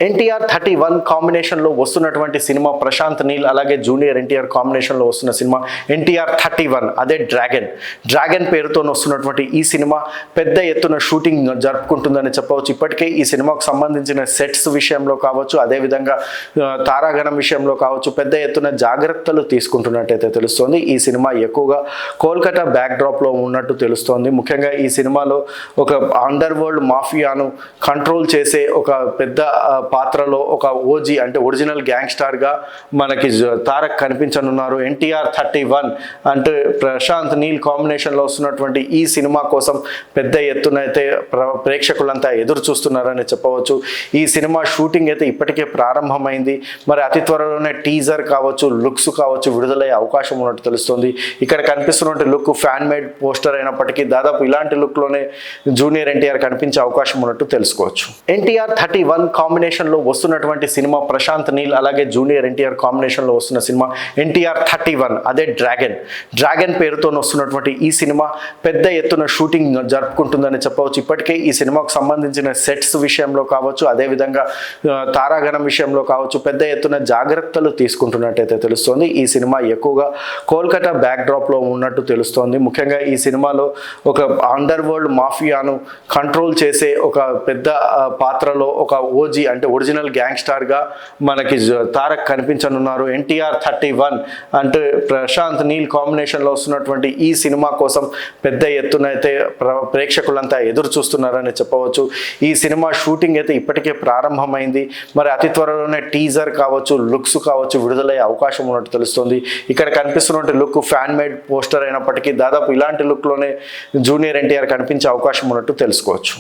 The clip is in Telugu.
ఎన్టీఆర్ 31 కాంబినేషన్లో వస్తున్నటువంటి సినిమా ప్రశాంత్ నీల్ అలాగే జూనియర్ ఎన్టీఆర్ కాంబినేషన్లో వస్తున్న సినిమా ఎన్టీఆర్ 31 అదే డ్రాగన్ పేరుతో వస్తున్నటువంటి ఈ సినిమా పెద్ద ఎత్తున షూటింగ్ జరుపుకుంటుందని చెప్పవచ్చు. ఇప్పటికే ఈ సినిమాకు సంబంధించిన సెట్స్ విషయంలో కావచ్చు, అదేవిధంగా తారాగణం విషయంలో కావచ్చు పెద్ద ఎత్తున జాగ్రత్తలు తీసుకుంటున్నట్టయితే తెలుస్తోంది. ఈ సినిమా ఎక్కువగా కోల్కతా బ్యాక్డ్రాప్లో ఉన్నట్టు తెలుస్తోంది. ముఖ్యంగా ఈ సినిమాలో ఒక అండర్ వరల్డ్ మాఫియాను కంట్రోల్ చేసే ఒక పెద్ద పాత్రలో ఒక ఓజీ అంటే ఒరిజినల్ గ్యాంగ్స్టార్గా మనకి తారక్ కనిపించనున్నారు. ఎన్టీఆర్ 31 అంటే ప్రశాంత్ నీల్ కాంబినేషన్లో వస్తున్నటువంటి ఈ సినిమా కోసం పెద్ద ఎత్తున అయితే ప్రేక్షకులంతా ఎదురు చూస్తున్నారని చెప్పవచ్చు. ఈ సినిమా షూటింగ్ అయితే ఇప్పటికే ప్రారంభమైంది. మరి అతి త్వరలోనే టీజర్ కావచ్చు, లుక్స్ కావచ్చు విడుదలయ్యే అవకాశం ఉన్నట్టు తెలుస్తుంది. ఇక్కడ కనిపిస్తున్నటువంటి లుక్ ఫ్యాన్ మేడ్ పోస్టర్ అయినప్పటికీ దాదాపు ఇలాంటి లుక్లోనే జూనియర్ ఎన్టీఆర్ కనిపించే అవకాశం ఉన్నట్టు తెలుసుకోవచ్చు. ఎన్టీఆర్ 31 కాంబినేషన్లో వస్తున్నటువంటి సినిమా ప్రశాంత్ నీల్ అలాగే జూనియర్ ఎన్టీఆర్ కాంబినేషన్లో వస్తున్న సినిమా ఎన్టీఆర్ 31 అదే డ్రాగన్ పేరుతో వస్తున్నటువంటి ఈ సినిమా పెద్ద ఎత్తున షూటింగ్ జరుపుకుంటుందని చెప్పవచ్చు. ఇప్పటికే ఈ సినిమాకు సంబంధించిన సెట్స్ విషయంలో కావచ్చు, అదేవిధంగా తారాగణం విషయంలో కావచ్చు పెద్ద ఎత్తున జాగ్రత్తలు తీసుకుంటున్నట్టయితే తెలుస్తోంది. ఈ సినిమా ఎక్కువగా కోల్కతా బ్యాక్డ్రాప్లో ఉన్నట్టు తెలుస్తోంది. ముఖ్యంగా ఈ సినిమాలో ఒక అండర్ వరల్డ్ మాఫియాను కంట్రోల్ చేసే ఒక పెద్ద పాత్రలో ఒక ఓజీ అంటే ఒరిజినల్ గ్యాంగ్స్టార్గా మనకి తారక్ కనిపించనున్నారు. ఎన్టీఆర్ 31 అంటే ప్రశాంత్ నీల్ కాంబినేషన్లో వస్తున్నటువంటి ఈ సినిమా కోసం పెద్ద ఎత్తున అయితే ప్రేక్షకులంతా ఎదురు చూస్తున్నారని చెప్పవచ్చు. ఈ సినిమా షూటింగ్ అయితే ఇప్పటికే ప్రారంభమైంది. మరి అతి త్వరలోనే టీజర్ కావచ్చు, లుక్స్ కావచ్చు విడుదలయ్యే అవకాశం ఉన్నట్టు తెలుస్తుంది. ఇక్కడ కనిపిస్తున్నటువంటి లుక్ ఫ్యాన్ మేడ్ పోస్టర్ అయినప్పటికీ దాదాపు ఇలాంటి లుక్లోనే జూనియర్ ఎన్టీఆర్ కనిపించే అవకాశం ఉన్నట్టు తెలుసుకోవచ్చు.